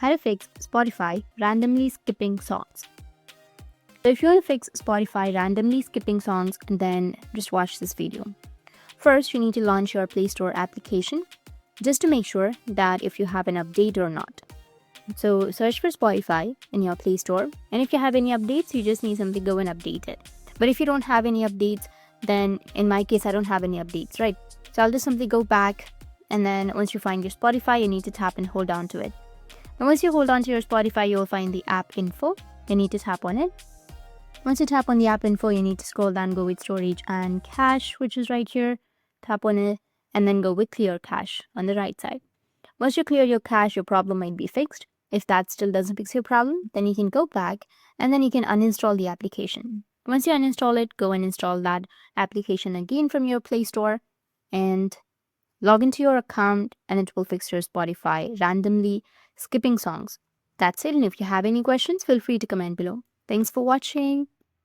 How to fix Spotify randomly skipping songs. So if you want to fix Spotify randomly skipping songs, then just watch this video. First, you need to launch your Play Store application just to make sure that if you have an update or not. So search for Spotify in your Play Store, and if you have any updates, you just need simply go and update it. But if you don't have any updates, then in my case, I don't have any updates, right? So I'll just simply go back, and then once you find your Spotify, you need to tap and hold on to it. And once you hold on to your Spotify, you'll find the app info. You need to tap on it. Once you tap on the app info, you need to scroll down, go with storage and cache, which is right here. Tap on it, and then go with clear cache on the right side. Once you clear your cache, your problem might be fixed. If that still doesn't fix your problem, then you can go back and then you can uninstall the application. Once you uninstall it, go and install that application again from your Play Store and log into your account, and it will fix your Spotify randomly skipping songs. That's it. And if you have any questions, feel free to comment below. Thanks for watching.